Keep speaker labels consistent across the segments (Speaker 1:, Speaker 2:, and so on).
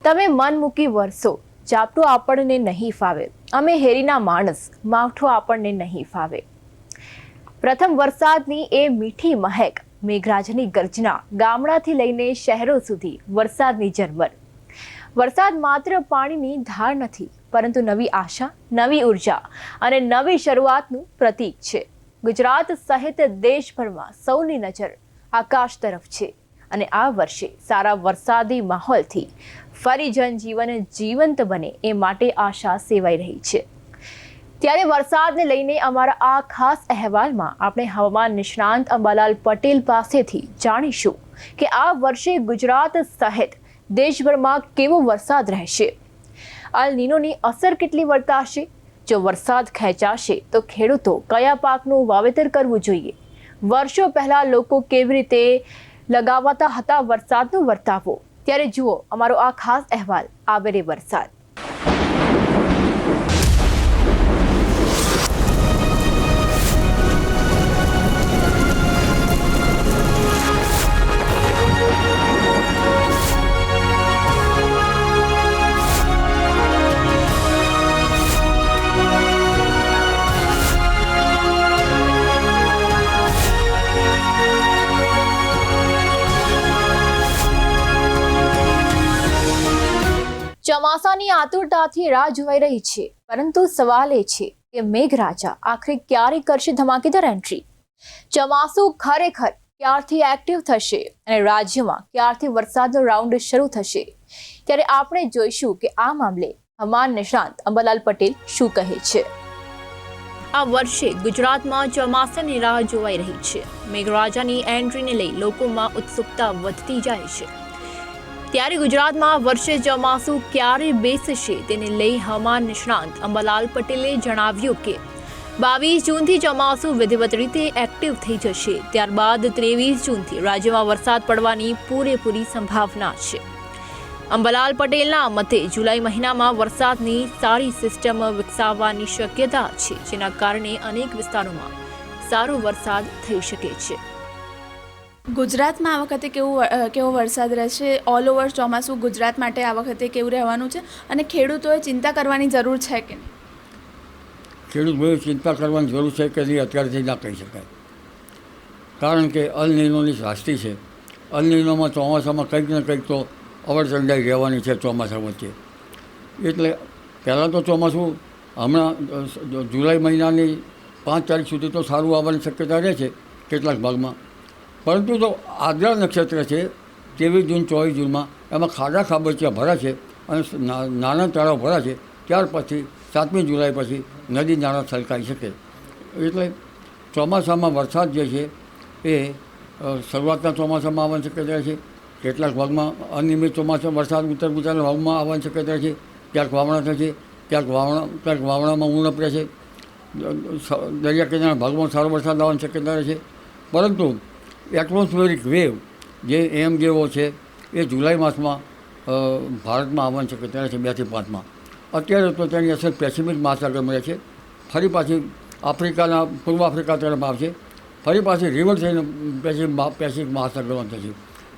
Speaker 1: તમે મન મૂકી વરસો, ઝાપટું આપણને નહીં ફાવે. અમે હેરીના માણસ, માવઠું આપણને નહીં ફાવે. પ્રથમ વરસાદની એ મીઠી મહેક, મેઘરાજની ગર્જના, ગામડાથી લઈને શહેરો સુધી વરસાદની ઝરમર. વરસાદ માત્ર પાણીની ધાર નથી, પરંતુ નવી આશા, નવી ઉર્જા અને નવી શરૂઆતનું પ્રતીક છે. ગુજરાત સહિત દેશભરમાં સૌની નજર આકાશ તરફ છે અને આ વર્ષે સારા વરસાદી માહોલથી ફરી જનજીવન જીવંત બને એ માટે આશા સેવાઈ રહી છે. ત્યારે વરસાદને લઈને અમારા આ ખાસ અહેવાલમાં આપણે હવામાન નિષ્ણાંત અંબાલાલ પટેલ પાસેથી જાણીશું કે આ વર્ષે ગુજરાત સહિત દેશભરમાં કેવો વરસાદ રહેશે, અલ નીનોની અસર કેટલી વર્તાશે, જો વરસાદ ખેંચાશે તો ખેડૂતો કયા પાકનું વાવેતર કરવું જોઈએ, વર્ષો પહેલા લોકો કેવી રીતે લગાવાતા હતા વરસાદનો વર્તાવો. ત્યારે જુઓ અમારો આ ખાસ અહેવાલ આવે રે વરસાદ. ચોમાસાની આતુરતાથી રાહ જોવાઈ રહી છે, પરંતુ સવાલ એ છે કે મેઘરાજા આખરે ક્યારે કરશે ધમાકેદાર એન્ટ્રી? ચોમાસું ખરેખર ક્યારથી એક્ટિવ થશે અને રાજ્યમાં ક્યારથી વરસાદનો રાઉન્ડ શરૂ થશે? ત્યારે આપણે જોઈશું કે આ મામલે હવામાન નિષ્ણાંત અંબાલાલ પટેલ શું કહે છે. આ વર્ષે ગુજરાતમાં ચોમાસાની રાહ જોવાઈ રહી છે. મેઘરાજાની એન્ટ્રીને લઈ લોકોમાં ઉત્સુકતા વધતી જાય છે. ત્યારે ગુજરાતમાં વર્ષે ચોમાસું ક્યારે બેસશે તેને લઈ હવામાન નિષ્ણાંત અંબાલાલ પટેલે જણાવ્યું કે 22 જૂનથી ચોમાસું વિધિવત રીતે એક્ટિવ થઈ જશે. ત્યારબાદ 23 જૂનથી રાજ્યમાં વરસાદ પડવાની પૂરેપૂરી સંભાવના છે. અંબાલાલ પટેલના મતે જુલાઈ મહિનામાં વરસાદની સારી સિસ્ટમ વિકસાવવાની શક્યતા છે, જેના કારણે અનેક વિસ્તારોમાં સારો વરસાદ થઈ શકે છે.
Speaker 2: ગુજરાતમાં આ વખતે કેવો વરસાદ રહેશે, ઓલ ઓવર ચોમાસું ગુજરાત માટે આ વખતે કેવું રહેવાનું છે અને ખેડૂતોએ ચિંતા કરવાની જરૂર છે કે નહીં?
Speaker 3: ખેડૂતોએ ચિંતા કરવાની જરૂર છે કે નહીં અત્યારથી ના કહી શકાય, કારણ કે અલ નીનોની શાસ્તિ છે. અલ નીનોમાં ચોમાસામાં કંઈક ને કંઈક તો અવરચંડાઈ રહેવાની છે ચોમાસા વચ્ચે. એટલે પહેલાં તો ચોમાસું હમણાં જુલાઈ મહિનાની 5 તારીખ સુધી તો સારું આવવાની શક્યતા રહે છે કેટલાક ભાગમાં, પરંતુ તો આદ્રા નક્ષત્ર છે 23 જૂન 24 જૂનમાં એમાં ખાડા ખાબોચિયા ભરા છે અને નાના તળાવ ભરા છે. ત્યાર પછી 7મી જુલાઈ પછી નદી નાળા છલકાઈ શકે. એટલે ચોમાસામાં વરસાદ જે છે એ શરૂઆતના ચોમાસામાં આવવાની શક્યતા છે. કેટલાક ભાગમાં અનિયમિત ચોમાસા વરસાદ ઉત્તર ગુજરાતના ભાગમાં આવવાની શક્યતા છે. ક્યાંક વાવણા થશે, ક્યાંક વાવણામાં ઉણપ રહેશે. દરિયા કિનારાના ભાગમાં સારો વરસાદ આવવાની શક્યતા રહેશે. પરંતુ એટમોસ્ફિયરિક વેવ જે એમ જેવો છે એ જુલાઈ માસમાં ભારતમાં આવવાની શક્યતા રહે છે 2 થી 5માં. અત્યારે તો તેની અસર પેસિફિક મહાસાગરમાં રહે છે. ફરી પાછી આફ્રિકાના પૂર્વ આફ્રિકા તરફ આવશે, ફરી પાછી રિવર્સ થઈને પેસિફિક મહાસાગરમાં થશે.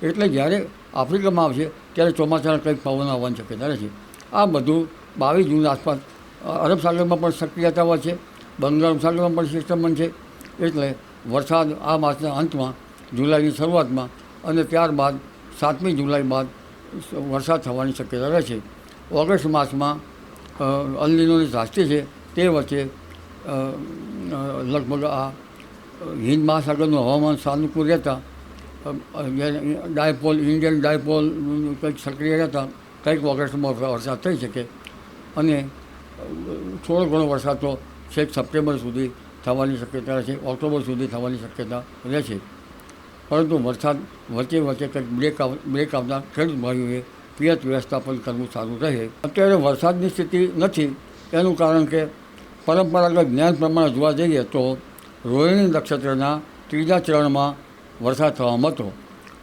Speaker 3: એટલે જ્યારે આફ્રિકામાં આવશે ત્યારે ચોમાસાના કંઈક પવન આવવાની શક્યતા રહે છે. આ બધું 22 જૂન આસપાસ અરબ સાગરમાં પણ સક્રિયતા હોય છે, બંગાળ સાગરમાં પણ સિસ્ટમ બનશે. એટલે વરસાદ આ માસના અંતમાં, જુલાઈની શરૂઆતમાં અને ત્યારબાદ 7મી જુલાઈ બાદ વરસાદ થવાની શક્યતા રહે છે. ઓગસ્ટ માસમાં અલ નીનોની શાસ્તિ છે તે વચ્ચે લગભગ આ હિન્દ મહાસાગરનું હવામાન સાનુકૂળ રહેતા ઇન્ડિયન ડાયપોલ કંઈક સક્રિય રહેતા કંઈક ઓગસ્ટમાં વરસાદ થઈ શકે અને થોડો ઘણો વરસાદ તો છેક સપ્ટેમ્બર સુધી થવાની શક્યતા રહે છે, ઓક્ટોબર સુધી થવાની શક્યતા રહે છે. પરંતુ વરસાદ વચ્ચે કંઈક બ્રેક આવતા ખેડૂત ભાઈઓએ પિયત વ્યવસ્થાપન કરવું સારું રહે. અત્યારે વરસાદની સ્થિતિ નથી, એનું કારણ કે પરંપરાગત જ્ઞાન પ્રમાણે જોવા જઈએ તો રોહિણી નક્ષત્રના 3જા ચરણમાં વરસાદ થવામાં હતો.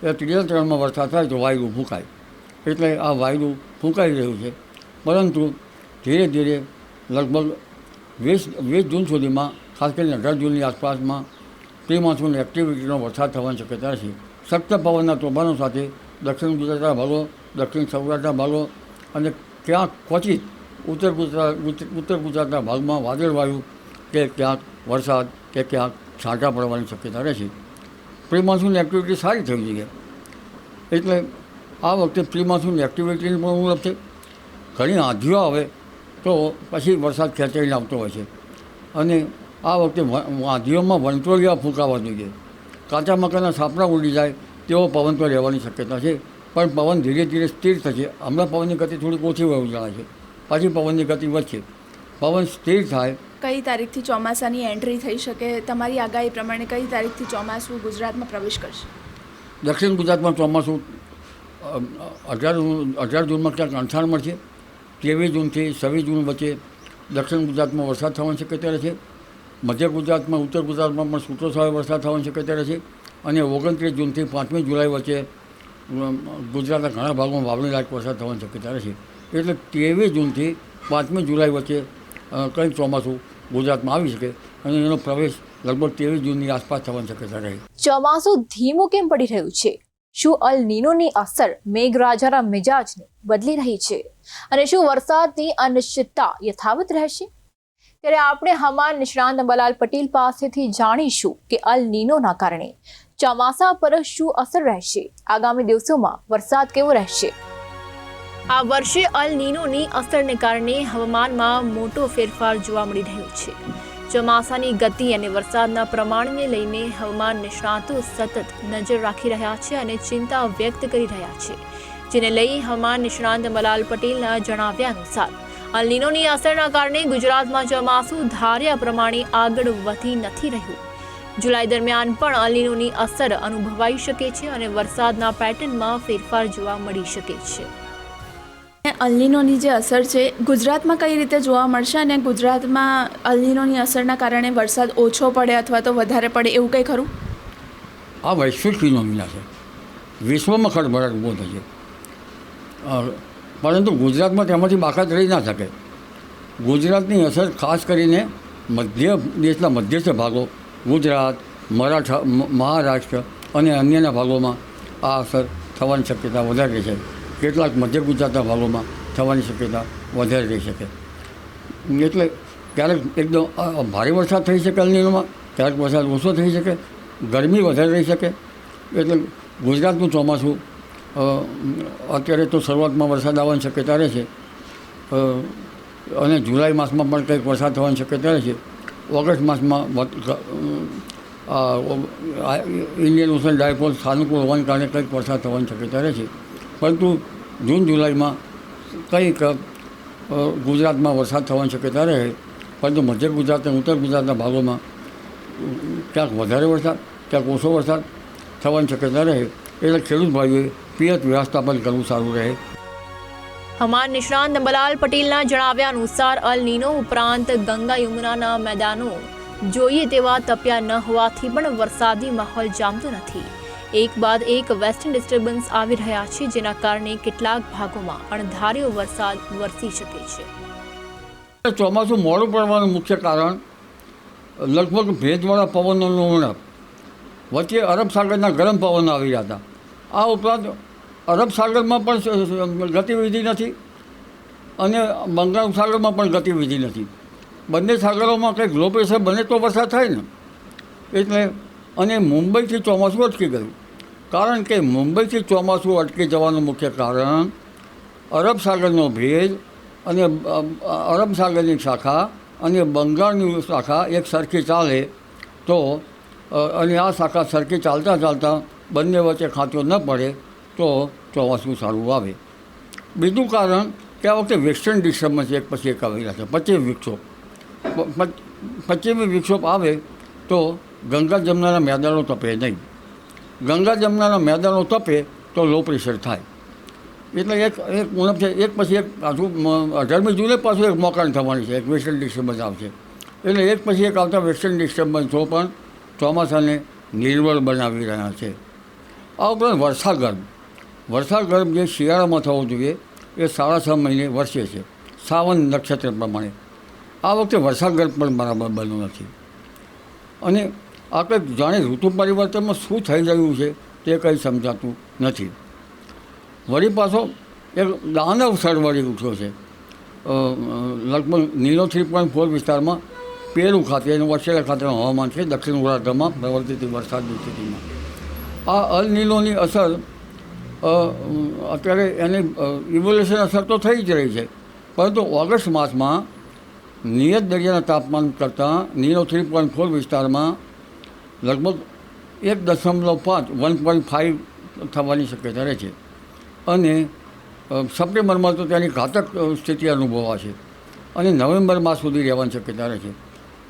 Speaker 3: એ 3જા ચરણમાં વરસાદ થાય તો વાયુ ફૂંકાય, એટલે આ વાયુ ફૂંકાઈ રહ્યું છે. પરંતુ ધીરે ધીરે લગભગ 20 જૂન સુધીમાં, ખાસ કરીને 18 જૂનની આસપાસમાં પ્રી મોન્સૂન એક્ટિવિટીનો વરસાદ થવાની શક્યતા છે. સખ્ત પવનના તોફાનો સાથે દક્ષિણ ગુજરાતના ભાગો, દક્ષિણ સૌરાષ્ટ્રના ભાગો અને ક્યાંક ક્વચિત ઉત્તર ગુજરાતના ભાગમાં વાદળવાયુ કે ક્યાંક વરસાદ કે ક્યાંક છાંટા પડવાની શક્યતા રહે છે. પ્રી મોન્સૂન એક્ટિવિટી સારી થવી જોઈએ. એટલે આ વખતે પ્રી મોન્સૂન એક્ટિવિટીની પણ ઉણપ છે. ઘણી આંધીઓ આવે તો પછી વરસાદ ખેંચાઈને આવતો હોય છે. અને આ વખતે આંધીઓમાં વંટોળિયા ફૂંકાવા જોઈએ. કાચા મકાનના સાપડા ઉડી જાય તેવો પવન તો રહેવાની શક્યતા છે, પણ પવન ધીરે ધીરે સ્થિર થશે. હમણાં પવનની ગતિ થોડીક ઓછી હોય એવું જણાય છે, પાછી પવનની ગતિ વધશે. પવન સ્થિર થાય.
Speaker 2: કઈ તારીખથી ચોમાસાની એન્ટ્રી થઈ શકે? તમારી આગાહી પ્રમાણે કઈ તારીખથી ચોમાસું ગુજરાતમાં પ્રવેશ કરશે?
Speaker 3: દક્ષિણ ગુજરાતમાં ચોમાસું 18 જૂનમાં ક્યાંક અંથાણ મળશે. 23 જૂનથી 26 જૂન વચ્ચે દક્ષિણ ગુજરાતમાં વરસાદ થવાની શક્યતા રહે છે. મધ્ય ગુજરાતમાં, ઉત્તર ગુજરાતમાં પણ છૂટોછવાયો વરસાદ થવાની શક્યતા રહે છે. અને 29 જૂનથી 5મી જુલાઈ વચ્ચે ગુજરાતના ઘણા ભાગોમાં વાવણી લાયક વરસાદ થવાની શક્યતા રહે છે. એટલે 23 જૂનથી 5મી જુલાઈ વચ્ચે કંઈક ચોમાસું ગુજરાતમાં આવી શકે અને એનો પ્રવેશ લગભગ 23 જૂનની આસપાસ થવાની શક્યતા રહે.
Speaker 1: ચોમાસું ધીમું કેમ પડી રહ્યું છે? શું અલ નીનોની અસર મેઘરાજાના મિજાજને બદલી રહી છે? અને શું વરસાદની અનિશ્ચિતતા યથાવત રહેશે? ત્યારે આપણે હવામાન નિષ્ણાંત અંબાલાલ પટેલ પાસેથી જાણીશું કે અલ નીનોના કારણે ચોમાસા પર શું અસર રહેશે, આગામી દિવસોમાં વરસાદ કેવો રહેશે. આ વર્ષે અલ નીનોની અસરને કારણે હવામાનમાં મોટો ફેરફાર જોવા મળી રહ્યો છે. ચોમાસાની ગતિ અને વરસાદના પ્રમાણને લઈને હવામાન નિષ્ણાતો સતત નજર રાખી રહ્યા છે અને ચિંતા વ્યક્ત કરી રહ્યા છે, જેને લઈ હવામાન નિષ્ણાંત અંબાલાલ પટેલના જણાવ્યા અનુસાર અલ નીનોની અસરના કારણે ગુજરાતમાં ચોમાસું ધાર્યા પ્રમાણે આગળ વધી નથી રહ્યું. જુલાઈ દરમિયાન પણ અલ નીનોની અસર અનુભવાઈ શકે છે અને વરસાદના પેટર્નમાં ફેરફાર જોવા મળી શકે છે.
Speaker 2: અલ નીનોની જે અસર છે ગુજરાતમાં કઈ રીતે જોવા મળશે અને ગુજરાતમાં અલ નીનોની અસરના કારણે વરસાદ ઓછો પડે અથવા તો વધારે પડે એવું કંઈ ખરું?
Speaker 3: આ વૈશ્વિક ફિનોમિના છે, વિશ્વમાં ખળભળાટ ઊભો થશે. પરંતુ ગુજરાતમાં તેમાંથી બાકાત રહી ના શકે. ગુજરાતની અસર ખાસ કરીને દેશના મધ્યસ્થ ભાગો, ગુજરાત, મહારાષ્ટ્ર અને અન્યના ભાગોમાં આ અસર થવાની શક્યતા વધારે છે. કેટલાક મધ્ય ગુજરાતના ભાગોમાં થવાની શક્યતા વધારે રહી શકે. એટલે ક્યારેક એકદમ ભારે વરસાદ થઈ શકે અલ નીનોમાં, ક્યારેક વરસાદ ઓછો થઈ શકે, ગરમી વધારે રહી શકે. એટલે ગુજરાતનું ચોમાસું અત્યારે તો શરૂઆતમાં વરસાદ આવવાની શક્યતા રહે છે અને જુલાઈ માસમાં પણ કંઈક વરસાદ થવાની શક્યતા રહે છે. ઓગસ્ટ માસમાં ઇન્ડિયન ઓશન ડાયપોલ સાનુકૂળ હોવાને કારણે કંઈક વરસાદ થવાની શક્યતા રહે છે. પરંતુ જૂન જુલાઈમાં કંઈક ગુજરાતમાં વરસાદ થવાની શક્યતા રહે, પરંતુ મધ્ય ગુજરાત અને ઉત્તર ગુજરાતના ભાગોમાં ક્યાંક વધારે વરસાદ, ક્યાંક ઓછો વરસાદ થવાની શક્યતા રહે. એટલે ખેડૂત ભાઈઓએ પિયત વ્યવસ્થાપન કરવું સારું રહે.
Speaker 1: હવામાન નિષ્ણાંત અંબાલાલ પટેલના જણાવ્યા અનુસાર અલ નીનો ઉપરાંત ગંગા યમુનાના મેદાનો જોઈએ તેવા તપ્યા ન હોવાથી પણ વરસાદી માહોલ જામતો નથી. એક બાદ એક વેસ્ટર્ન ડિસ્ટર્બન્સ આવી રહ્યા છે, જેના કારણે કેટલાક ભાગોમાં અણધાર્યો વરસાદ વરસી શકે છે.
Speaker 3: ચોમાસું મોડું પડવાનું મુખ્ય કારણ લગભગ ભેજવાળા પવનોનું ઉણપ. વચ્ચે અરબ સાગરના ગરમ પવનો આવી રહ્યા હતા. આ ઉપરાંત અરબ સાગરમાં પણ ગતિવિધિ નથી અને બંગાળ સાગરમાં પણ ગતિવિધિ નથી. બંને સાગરોમાં કંઈક લો પ્રેશર બને તો વરસાદ થાય ને. એટલે અને મુંબઈથી ચોમાસું અટકી ગયું. કારણ કે મુંબઈથી ચોમાસું અટકી જવાનું મુખ્ય કારણ અરબ સાગરનો ભેજ અને અરબ સાગરની શાખા અને બંગાળની શાખા એક સરખી ચાલે તો અને આ શાખા સરખી ચાલતા ચાલતા બંને વચ્ચે ખાંચો ન પડે તો ચોમાસું સારું આવે. બીજું કારણ કે આ વખતે વેસ્ટર્ન ડિસ્ટર્બન્સ એક પછી એક આવી રહ્યા છે. પશ્ચિમી વિક્ષોભ આવે તો ગંગા જમનાના મેદાનો તપે નહીં. ગંગા જમનાના મેદાનો તપે તો લો પ્રેશર થાય. એટલે એક ઉણપ છે. એક પછી એક પાછું 18મી જૂને પાછું એક મોકાણ થવાની છે, એક વેસ્ટર્ન ડિસ્ટર્બન્સ આવશે. એટલે એક પછી એક આવતા વેસ્ટર્ન ડિસ્ટર્બન્સો પણ ચોમાસાને નિર્બળ બનાવી રહ્યા છે. આ ઉપરાંત વર્ષાગર્ભ જે શિયાળામાં થવો જોઈએ એ 6.5 મહિને વરસે છે સાવન નક્ષત્ર પ્રમાણે. આ વખતે વરસાદગર્ભ પણ બરાબર બન્યો નથી. અને આપણે જાણે ઋતુ પરિવર્તનમાં શું થઈ રહ્યું છે તે કંઈ સમજાતું નથી. વળી પાછો એક દાનવ સરવળી ઉઠ્યો છે. લગભગ નીલો 3.4 વિસ્તારમાં પેરુ ખાતે અને ઓસ્ટ્રેલિયા ખાતેનું હવામાન છે, દક્ષિણ ગોળાર્ધમાં પ્રવર્તતી વરસાદની સ્થિતિમાં. આ અલ નીનોની અસર અત્યારે એની ઇવોલ્યુશન અસર તો થઈ જ રહી છે, પરંતુ ઓગસ્ટ માસમાં નિયત દરિયાના તાપમાન કરતાં નીલો 3.4 વિસ્તારમાં લગભગ 1.5 થવાની શક્યતા રહે છે. અને સપ્ટેમ્બરમાં તો તેની ઘાતક સ્થિતિ અનુભવાશે અને નવેમ્બર માસ સુધી રહેવાની શક્યતા રહે છે.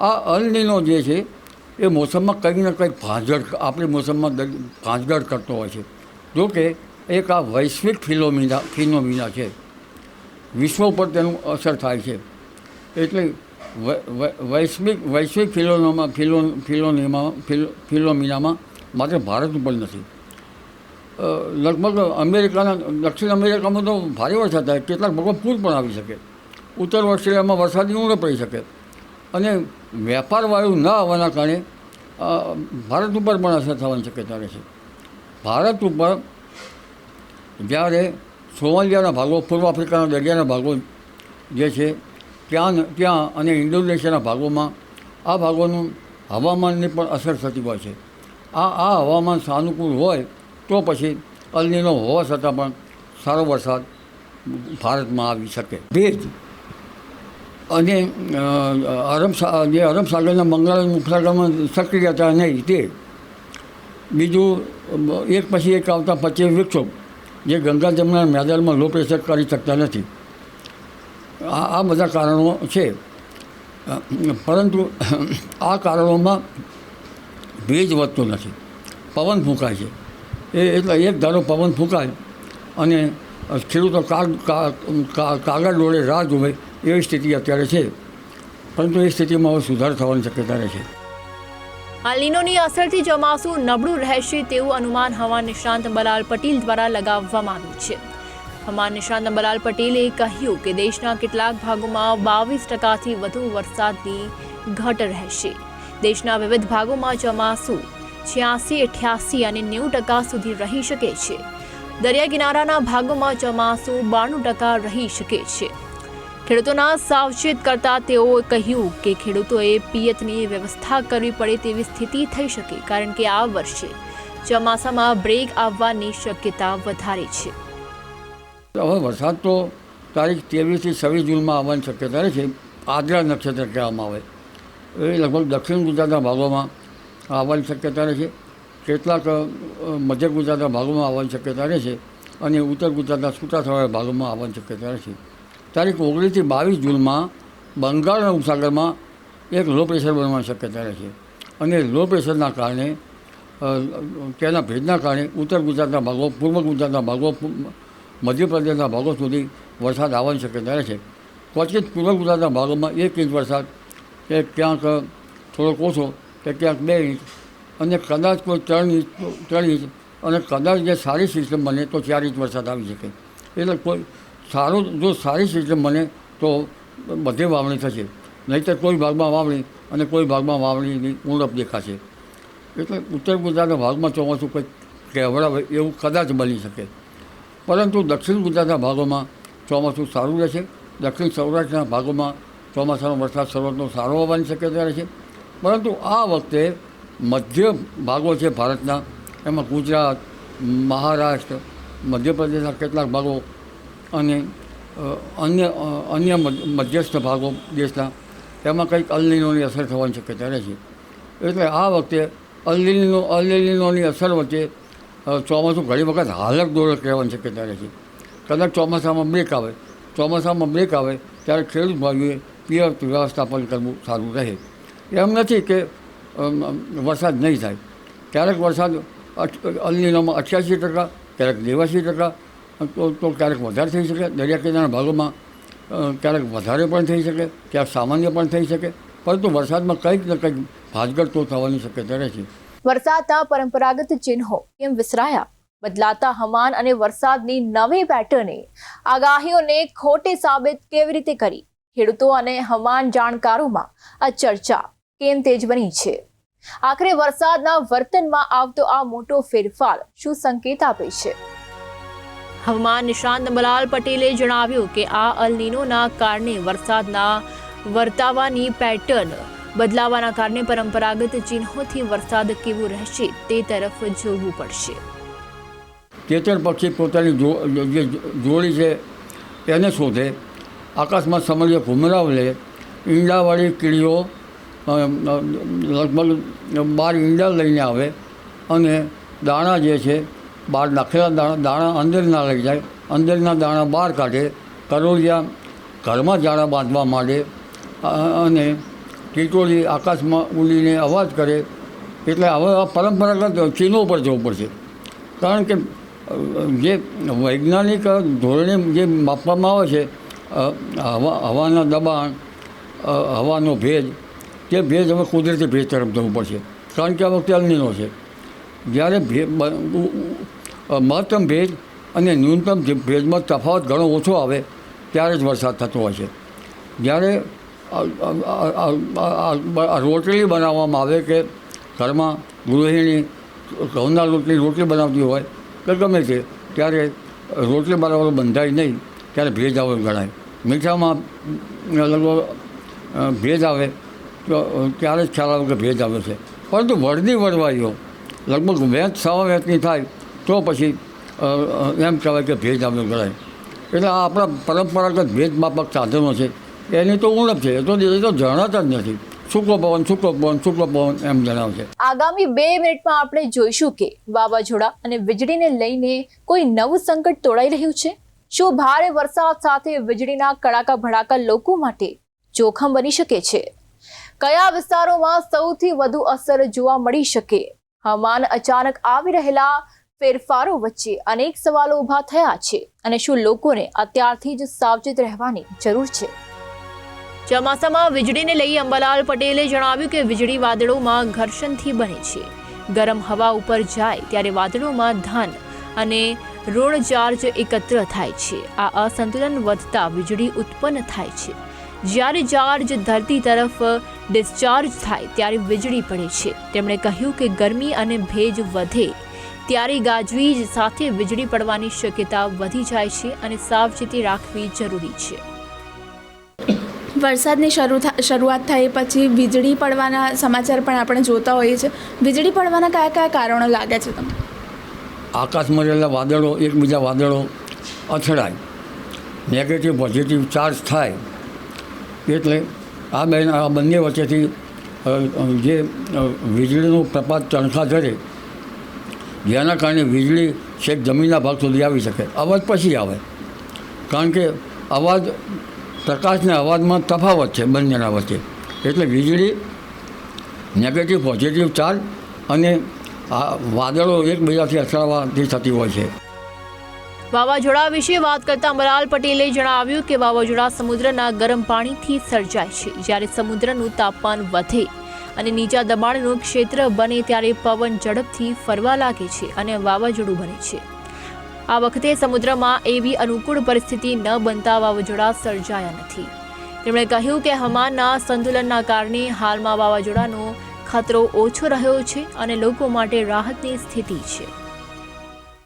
Speaker 3: આ અલ નીનો જે છે એ મોસમમાં કંઈક ને કંઈક ભાંજગડ, આપણી મોસમમાં ભાંજગડ કરતો હોય છે. જોકે એક આ વૈશ્વિક ફિનોમિના છે, વિશ્વ ઉપર તેનું અસર થાય છે. એટલે વૈશ્વિક ફિલોમિનામાં માત્ર ભારત ઉપર નથી. લગભગ દક્ષિણ અમેરિકામાં તો ભારે વરસાદ થાય, કેટલાક ભાગમાં પૂર પણ આવી શકે. ઉત્તર ઓસ્ટ્રેલિયામાં વરસાદની ઊંડે પડી શકે અને વેપાર વાયુ ન આવવાના કારણે ભારત ઉપર પણ અસર થવાની શક્યતા રહે છે. ભારત ઉપર જ્યારે સોમાલિયાના ભાગો, પૂર્વ આફ્રિકાના દરિયાના ભાગો જે છે ત્યાં અને ઇન્ડોનેશિયાના ભાગોમાં આ ભાગોનું હવામાનની પણ અસર થતી હોય છે. આ હવામાન સાનુકૂળ હોય તો પછી અલ નીનો હોવા છતાં પણ સારો વરસાદ ભારતમાં આવી શકે. ભેજ અને અરબ સાગરના બંગાળ ઉપસાગરમાં સક્રિયતા નહીં તે, બીજું એક પછી એક આવતા 25 વૃક્ષો જે ગંગા જમના મેદાનમાં લો પ્રેશર કરી શકતા નથી. આ બધા કારણો છે, પરંતુ આ કારણોમાં ભેજ વધતો નથી, પવન ફૂંકાય છે. એટલે એક ધારો પવન ફૂંકાય અને ખેડૂતો કાગળ ડોળે રાહ જોવે એવી સ્થિતિ અત્યારે છે, પરંતુ એ સ્થિતિમાં હવે સુધાર થવાની શક્યતા રહે છે.
Speaker 1: અલ નીનોની અસરથી ચોમાસું નબળું રહેશે તેવું અનુમાન હવામાન નિષ્ણાંત અંબાલાલ પટેલ દ્વારા લગાવવામાં આવ્યું છે. હવામાન નિષ્ણાંત અંબાલાલ પટેલે કહ્યું કે દેશના કેટલાક ભાગોમાં 22% વધુ વરસાદની ઘટ રહેશે. દેશના વિવિધ ભાગોમાં ચોમાસું 86, 88 અને 90% સુધી રહી શકે છે. દરિયા કિનારાના ભાગોમાં ચોમાસું 92% રહી શકે છે. ખેડૂતોના સાવચેત કરતા તેઓએ કહ્યું કે ખેડૂતોએ પિયતની વ્યવસ્થા કરવી પડે તેવી સ્થિતિ થઈ શકે, કારણ કે આ વર્ષે ચોમાસામાં બ્રેક આવવાની શક્યતા વધારે છે.
Speaker 3: હવે વરસાદ તો તારીખ 23 થી 26 જૂનમાં આવવાની શક્યતા રહે છે. આદ્રા નક્ષત્ર કહેવામાં આવે એ લગભગ દક્ષિણ ગુજરાતના ભાગોમાં આવવાની શક્યતા રહે છે, કેટલાક મધ્ય ગુજરાતના ભાગોમાં આવવાની શક્યતા રહે છે અને ઉત્તર ગુજરાતના છૂટાછવાયા ભાગોમાં આવવાની શક્યતા રહે છે. તારીખ 19 થી 22 જૂનમાં બંગાળના ઉપસાગરમાં એક લો પ્રેશર બનવાની શક્યતા રહે છે અને લો પ્રેશરના કારણે તેના ભેજના કારણે ઉત્તર ગુજરાતના ભાગો, પૂર્વ ગુજરાતના ભાગો, મધ્યપ્રદેશના ભાગો સુધી વરસાદ આવવાની શક્યતા રહે છે. ક્વચિત પૂર્વ ગુજરાતના ભાગોમાં 1 ઇંચ વરસાદ, કે ક્યાંક થોડોક ઓછો, કે ક્યાંક 2 ઇંચ અને કદાચ કોઈ 3 ઇંચ અને કદાચ જે સારી સિસ્ટમ બને તો 4 ઇંચ વરસાદ આવી શકે. એટલે કોઈ જો સારી સિસ્ટમ બને તો બધે વાવણી થશે, નહીંતર કોઈ ભાગમાં વાવણી અને કોઈ ભાગમાં વાવણીની ઉણપ દેખાશે. એટલે ઉત્તર ગુજરાતના ભાગમાં ચોમાસું કંઈક કહેવડાવે એવું કદાચ બની શકે, પરંતુ દક્ષિણ ગુજરાતના ભાગોમાં ચોમાસું સારું રહેશે. દક્ષિણ સૌરાષ્ટ્રના ભાગોમાં ચોમાસાનો વરસાદ શરૂઆતનો સારો હોવાની શક્યતા રહે છે, પરંતુ આ વખતે મધ્ય ભાગો છે ભારતના, એમાં ગુજરાત, મહારાષ્ટ્ર, મધ્યપ્રદેશના કેટલાક ભાગો અને અન્ય મધ્યસ્થ ભાગો દેશના, એમાં કંઈક અલ નીનોની અસર થવાની શક્યતા રહે છે. એટલે આ વખતે અલ નીનોની અસર વચ્ચે ચોમાસું ઘણી વખત હાલક દોલક રહેવાની શક્યતા રહે છે. કદાચ ચોમાસામાં બ્રેક આવે ત્યારે ખેડૂત ભાઈઓએ પિયત વ્યવસ્થાપન કરવું સારું રહે. એમ નથી કે વરસાદ નહીં થાય, ક્યારેક વરસાદ અલ નીનોમાં 88%, ક્યારેક 82%, તો ક્યારેક વધારે થઈ શકે. દરિયા કિનારાના ભાગોમાં ક્યારેક વધારે પણ થઈ શકે, ક્યારેક સામાન્ય પણ થઈ શકે, પરંતુ વરસાદમાં કંઈક ને કંઈક ભાજગડ તો થવાની શક્યતા રહે છે.
Speaker 1: વરસાદના પરંપરાગત ચિહ્નો કેમ વિસરાયા? બદલાતા હવામાન અને વરસાદની નવી પેટર્ને આગાહીઓને ખોટી સાબિત કેવી રીતે કરી? ખેડૂતો અને હવામાન જાણકારોમાં આ ચર્ચા કેમ તેજ બની છે? આખરે વરસાદના વર્તનમાં આવતો આ મોટો ફેરફાર શું સંકેત આપે છે? હવામાન નિષ્ણાંત અંબાલાલ પટેલે જણાવ્યું કે આ અલ નીનોના કારણે વરસાદના વર્તાવાની પેટર્ન બદલાવાના કારણે પરંપરાગત ચિહ્નોથી વરસાદ કેવો રહેશે તે તરફ જોવું પડશે.
Speaker 3: તેતર પક્ષી પોતાની જે જોડી છે એને શોધે, આકાશમાં સમય ઘુમરાવ લે, ઈંડાવાળી કીડીઓ લગભગ 12 ઈંડા લઈને આવે અને દાણા જે છે બહાર નાખેલા દાણા અંદર ના લઈ જાય, અંદરના દાણા બહાર કાઢે, કરોળિયા ઘરમાં દાણા બાંધવા માંડે અને ટીટોળી આકાશમાં ઉડીને અવાજ કરે. એટલે હવે આ પરંપરાગત ચિહ્નો પર જવું પડશે, કારણ કે જે વૈજ્ઞાનિક ધોરણે જે માપવામાં આવે છે હવાના દબાણ, હવાનો ભેજ, તે ભેજ હવે કુદરતી ભેજ તરફ જવું પડશે, કારણ કે આ વખતે અલ નીનો છે. જ્યારે મહત્તમ ભેજ અને ન્યૂનતમ ભેજમાં તફાવત ઘણો ઓછો આવે ત્યારે જ વરસાદ થતો હોય છે. જ્યારે રોટલી બનાવવામાં આવે કે ઘરમાં ગૃહિણી ઘઉંના લોટની રોટલી બનાવતી હોય કે ગમે તે, ત્યારે રોટલી બનાવવાનું બંધાય નહીં ત્યારે ભેજ આવે ગણાય. મીઠામાં લગભગ ભેજ આવે તો ત્યારે જ ખ્યાલ આવે કે ભેજ આવે છે. પરંતુ વળની વળવાઈઓ લગભગ વેચ સવા વેચની થાય તો પછી એમ કહેવાય કે ભેજ આવે ગણાય. એટલે આ આપણા પરંપરાગત ભેજ માપક સાધનો છે એની તો ઉણપ છે, એ તો જણાતા જ નથી. સૂકો પવન એમ જણાવશે.
Speaker 1: આગામી 2 મિનિટમાં આપણે જોઈશું કે વાવાઝોડા અને વીજળીને લઈને કોઈ નવું સંકટ તોડાઈ રહ્યું છે. શું ભારે વરસાદ સાથે વીજળીના કડાકા ભડાકા લોકો માટે જોખમ બની શકે છે? કયા વિસ્તારોમાં સૌથી વધુ અસર જોવા મળી શકે? હવામાન અચાનક આવી રહેલા ફેરફારો વચ્ચે અનેક સવાલો ઊભા થયા છે અને શું લોકોને અત્યારથી જ સાવચેત રહેવાની જરૂર છે? ચોમાસામાં વીજળીને લઈ અંબાલાલ પટેલે જણાવ્યું કે વીજળી વાદળોમાં ઘર્ષણથી બને છે. ગરમ હવા ઉપર જાય ત્યારે વાદળોમાં ધન અને ઋણ ચાર્જ એકત્ર થાય છે. આ અસંતુલન વધતા વીજળી ઉત્પન્ન થાય છે. જ્યારે ચાર્જ ધરતી તરફ ડિસ્ચાર્જ થાય ત્યારે વીજળી પડે છે. તેમણે કહ્યું કે ગરમી અને ભેજ વધે ત્યારે ગાજવીજ સાથે વીજળી પડવાની શક્યતા વધી જાય છે અને સાવચેતી રાખવી જરૂરી છે.
Speaker 2: વરસાદની શરૂઆત થઈ પછી વીજળી પડવાના સમાચાર પણ આપણે જોતા હોઈએ છીએ. વીજળી પડવાના કયા કયા કારણો લાગે છે તમને?
Speaker 3: આકાશમાં રહેલા વાદળો એકબીજા વાદળો અથડાય, નેગેટિવ પોઝિટિવ ચાર્જ થાય, એટલે આ બંને વચ્ચેથી જે વીજળીનું પ્રપાત તણખા ધરે, જેના કારણે વીજળી છેક જમીનના ભાગ સુધી આવી શકે. અવાજ પછી આવે, કારણ કે અવાજ પ્રકાશને અવાજમાં તફાવત છે બંનેના વચ્ચે. એટલે વીજળી નેગેટિવ પોઝિટિવ ચાર્જ અને આ વાદળો એકબીજાથી અથડાવાથી થતી હોય છે.
Speaker 1: વાવાઝોડા વિશે વાત કરતા અંબાલાલ પટેલે જણાવ્યું કે વાવાઝોડા સમુદ્રના ગરમ પાણીથી સર્જાય છે. જ્યારે સમુદ્રનું તાપમાન વધે અને નીચા દબાણનું ક્ષેત્ર બને ત્યારે પવન ઝડપથી ફરવા લાગે છે અને વાવાઝોડું બને છે. આ વખતે સમુદ્રમાં એવી અનુકૂળ પરિસ્થિતિ ન બનતા વાવાઝોડા સર્જાયા નથી. તેમણે કહ્યું કે હવામાનના સંતુલનના કારણે હાલમાં વાવાઝોડાનો ખતરો ઓછો રહ્યો છે અને લોકો માટે રાહતની સ્થિતિ છે.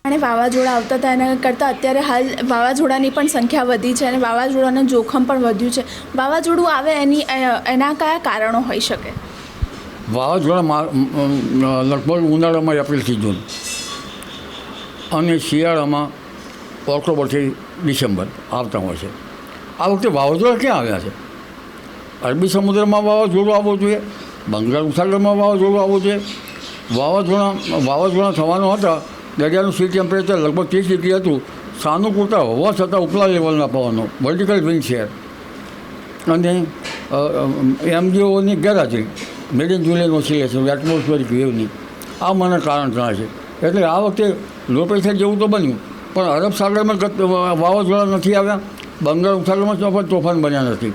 Speaker 2: અને વાવાઝોડા આવતા હતા એના કરતાં અત્યારે હાલ વાવાઝોડાની પણ સંખ્યા વધી છે અને વાવાઝોડાનું જોખમ પણ વધ્યું છે. વાવાઝોડું આવે એના કયા કારણો હોઈ શકે?
Speaker 3: વાવાઝોડા લગભગ ઉનાળામાં એપ્રિલથી જૂન અને શિયાળામાં ઓક્ટોબરથી ડિસેમ્બર આવતા હોય છે. આ વખતે વાવાઝોડા ક્યાં આવ્યા છે? અરબી સમુદ્રમાં વાવાઝોડું આવવું જોઈએ, બંગાળ ઉપસાગરમાં વાવાઝોડું આવવું જોઈએ. વાવાઝોડા થવાનો હતા, દરિયાનું સી ટેમ્પરેચર લગભગ 30 ડિગ્રી હતું. સાનુકૂળતા હોવા છતાં ઉપલા લેવલના પવનો, વર્ટિકલ વિન્ડ શેર અને એમજીઓની ગેરહાજરી, મેડિન જુલિયન ઓસિલેશન, એટમોસ્ફિયરિક વેવની, આ મને કારણ જણાય છે. એટલે આ વખતે લો પ્રેશર જેવું તો બન્યું, પણ અરબ સાગરમાં વાવાઝોડા નથી આવ્યા, બંગાળ ઉપસાગરમાં પણ તોફાન બન્યા નથી.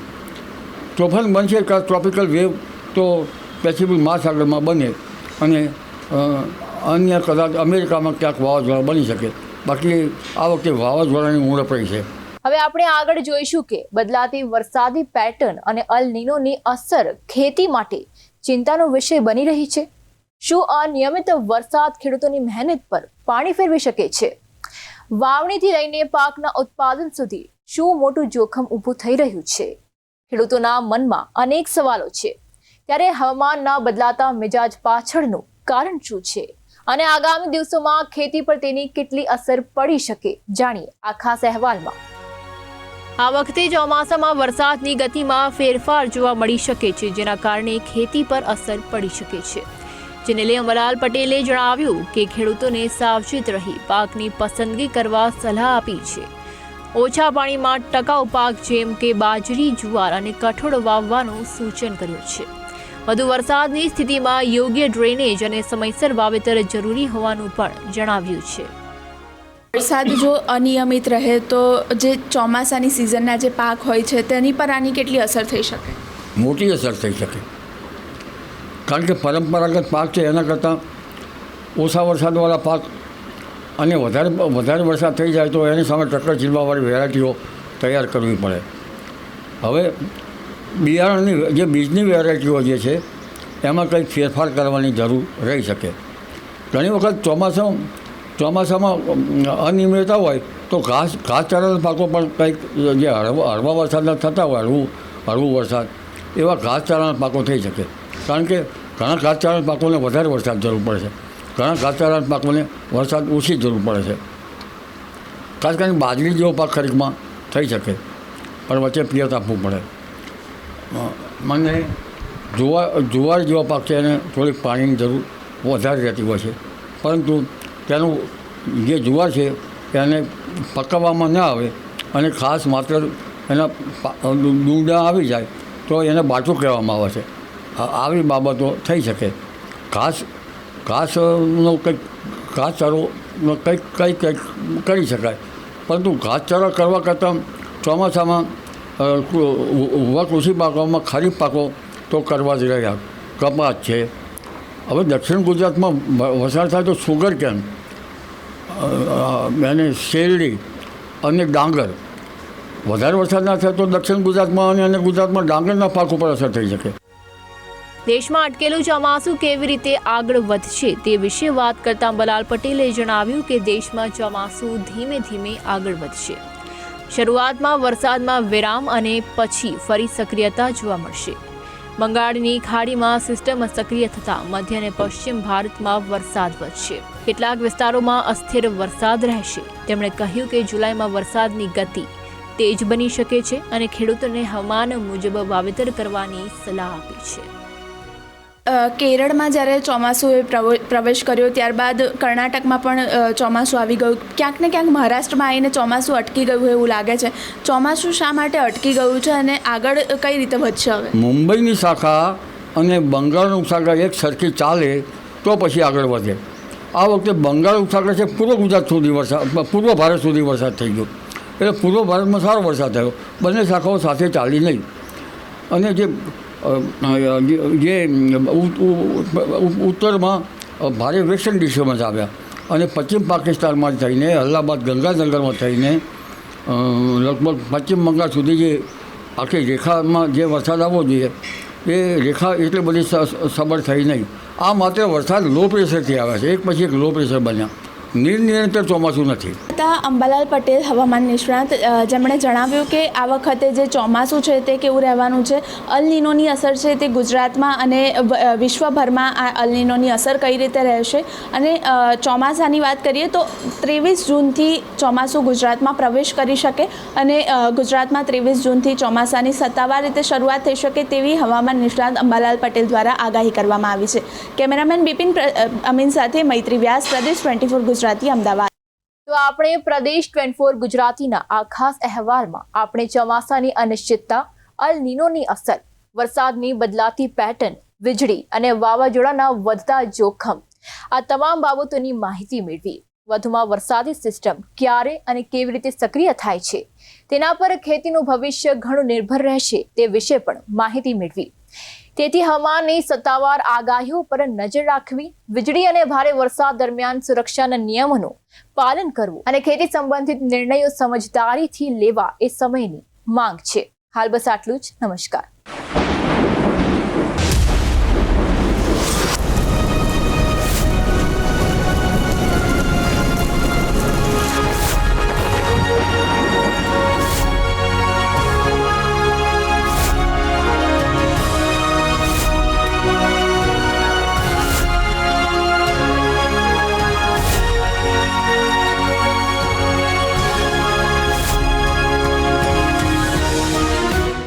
Speaker 3: તોફાન બનશે કે ટ્રોપિકલ વેવ તો પેસિફિક મહાસાગરમાં બને અને અન્ય કદાચ અમેરિકામાં ક્યાંક વાવાઝોડા બની શકે. બાકી આ વખતે વાવાઝોડાની ઉણપ રહી છે.
Speaker 1: હવે આપણે આગળ જોઈશું કે બદલાતી વરસાદી પેટર્ન અને અલ નીનોની અસર ખેતી માટે ચિંતાનો વિષય બની રહી છે. શું અનિયમિત વરસાદ ખેડૂતોની મહેનત પર પાણી ફેરવી શકે છે? વાવણીથી લઈને પાકના ઉત્પાદન સુધી શું મોટું જોખમ ઊભું થઈ રહ્યું છે? ખેડૂતોના મનમાં અનેક સવાલો છે. ત્યારે હવામાનના બદલાતા મિજાજ પાછળનું કારણ શું છે અને આગામી દિવસોમાં ખેતી પર તેની કેટલી અસર પડી શકે, જાણીએ આ ખાસ અહેવાલમાં. આ વખતે ચોમાસામાં વરસાદની ગતિમાં ફેરફાર જોવા મળી શકે છે, જેના કારણે ખેતી પર અસર પડી શકે છે. જેને લઈ અંબાલાલ પટેલે જણાવ્યું કે ખેડૂતોને સાવચેત રહી પાકની પસંદગી કરવા સલાહ આપી છે. ઓછા પાણીમાં ટકાઉ પાક જેમ કે બાજરી, જુવાર અને કઠોળ વાવવાનું સૂચન કર્યું છે. વધુ વરસાદની સ્થિતિમાં યોગ્ય ડ્રેનેજ અને સમયસર વાવેતર જરૂરી હોવાનું પણ જણાવ્યું છે.
Speaker 2: વરસાદ જો અનિયમિત રહે તો જે ચોમાસાની સિઝનના જે પાક હોય છે તેની પર આની કેટલી અસર થઈ શકે?
Speaker 3: મોટી અસર થઈ શકે. કારણ કે પરંપરાગત પાક છે એના કરતાં ઓછા વરસાદવાળા પાક અને વધારે વરસાદ થઈ જાય તો એની સામે ટક્કર ઝીલવાવાળી વેરાયટીઓ તૈયાર કરવી પડે. હવે બિયારણની જે બીજની વેરાયટીઓ જે છે એમાં કંઈક ફેરફાર કરવાની જરૂર રહી શકે. ઘણી વખત ચોમાસામાં અનિયમિતતા હોય તો ઘાસચારાના પાકો પણ કંઈક જે હળવા વરસાદના થતા હોય હળવું વરસાદ એવા ઘાસચારાના પાકો થઈ શકે. કારણ કે ઘણા ઘાસચારાના પાકોને વધારે વરસાદ જરૂર પડે છે, ઘણા ઘાસચારાના પાકોને વરસાદ ઓછી જરૂર પડે છે. ખાસ કરીને બાજરી જેવો પાક ખરીફમાં થઈ શકે પણ વચ્ચે પિયત આપવું પડે. મને જુવાર જેવો પાક છે એને થોડીક પાણીની જરૂર વધારે રહેતી હોય છે, પરંતુ તેનું જે જુવાર છે એને પકાવવામાં ન આવે અને ખાસ માત્ર એના ડૂંડા આવી જાય તો એને બાચું કહેવામાં આવે છે. આવી બાબતો થઈ શકે. ઘાસનો ઘાસચારોનો કંઈક કરી શકાય, પરંતુ ઘાસચારો કરવા કરતાં ચોમાસામાં કૃષિ પાકોમાં ખરીફ પાકો તો કરવા જ રહ્યા. કપાસ છે. હવે દક્ષિણ ગુજરાતમાં વરસાદ થાય તો સુગર કેન અને શેરડી અને ડાંગર, વધારે વરસાદ ના થાય તો દક્ષિણ ગુજરાતમાં અને ગુજરાતમાં ડાંગરના પાક ઉપર અસર થઈ શકે.
Speaker 1: દેશમાં અટકેલું ચોમાસું કેવી રીતે આગળ વધશે તે વિશે વાત કરતા અંબાલાલ પટેલે જણાવ્યું કે દેશમાં ચોમાસું ધીમે ધીમે આગળ વધશે. શરૂઆતમાં વરસાદમાં વિરામ અને પછી ફરી સક્રિયતા જોવા મળશે. બંગાળની ખાડીમાં સિસ્ટમ સક્રિય થતાં મધ્ય અને પશ્ચિમ ભારતમાં વરસાદ વધશે. કેટલાક વિસ્તારોમાં અસ્થિર વરસાદ રહેશે. તેમણે કહ્યું કે જુલાઈમાં વરસાદની ગતિ તેજ બની શકે છે અને ખેડૂતોને હવામાન મુજબ વાવેતર કરવાની સલાહ આપી છે.
Speaker 2: કેરળમાં જ્યારે ચોમાસુએ પ્રવેશ કર્યો ત્યારબાદ કર્ણાટકમાં પણ ચોમાસું આવી ગયું. ક્યાંક ને ક્યાંક મહારાષ્ટ્રમાં આવીને ચોમાસું અટકી ગયું એવું લાગે છે. ચોમાસું શા માટે અટકી ગયું છે અને આગળ કઈ રીતે વધશે? હવે
Speaker 3: મુંબઈની શાખા અને બંગાળનું શાખા એક સરખી ચાલે તો પછી આગળ વધે. આ વખતે બંગાળ ઉપસાગર છે પૂર્વ ગુજરાત સુધી પૂર્વ ભારત સુધી વરસાદ થઈ ગયો, એટલે પૂર્વ ભારતમાં સારો વરસાદ થયો. બંને શાખાઓ સાથે ચાલી નહીં અને જે ઉત્તરમાં ભારે વેસ્ટર્ન ડિસ્ટર્બન્સ આવ્યા અને પશ્ચિમ પાકિસ્તાનમાં થઈને અલ્હાબાદ ગંગાનગરમાં થઈને લગભગ પશ્ચિમ બંગાળ સુધી જે આખી રેખામાં જે વરસાદ આવવો જોઈએ એ રેખા એટલી બધી સબળ થઈ નહીં. આ માત્ર વરસાદ લો પ્રેશરથી આવ્યા છે, એક પછી એક લો પ્રેશર બન્યા. નિરંતર ચોમાસું નથી.
Speaker 2: અંબાલાલ પટેલ હવામાન નિષ્ણાત, જેમણે જણાવ્યું કે આ વખતે જે ચોમાસું છે તે કેવું રહેવાનું છે, અલ નીનોની અસર છે તે ગુજરાતમાં અને વિશ્વભરમાં આ અલ નીનોની અસર કઈ રીતે રહેશે અને ચોમાસાની વાત કરીએ તો 23 જૂનથી ચોમાસું ગુજરાતમાં પ્રવેશ કરી શકે અને ગુજરાતમાં 23 જૂનથી ચોમાસાની સત્તાવાર રીતે શરૂઆત થઈ શકે તેવી હવામાન નિષ્ણાત અંબાલાલ પટેલ દ્વારા આગાહી કરવામાં આવી છે. કેમેરામેન બિપિન અમીન સાથે મૈત્રી વ્યાસ, પ્રદેશ 24 ગુજરાતી, અમદાવાદ.
Speaker 1: તો આપણે પ્રદેશ 24 ગુજરાતીના આ ખાસ અહેવાલમાં આપણે ચોમાસાની અનિશ્ચિતતા, અલ નીનોની અસર, વરસાદની બદલાતી પેટર્ન, વીજળી અને વાવાઝોડાના વધતા જોખમ, આ તમામ બાબતોની માહિતી મેળવી. વધુમાં વરસાદી સિસ્ટમ ક્યારે અને કેવી રીતે સક્રિય થાય છે તેના પર ખેતીનું ભવિષ્ય ઘણું નિર્ભર રહેશે તે વિશે પણ માહિતી મેળવી. તેથી હવામાનની સત્તાવાર આગાહીઓ પર નજર રાખવી, વીજળી અને ભારે વરસાદ દરમિયાન સુરક્ષાના નિયમોનું પાલન કરવું અને ખેતી સંબંધિત નિર્ણયો સમજદારીથી લેવા એ સમયની માંગ છે. હાલ બસ આટલું જ. નમસ્કાર.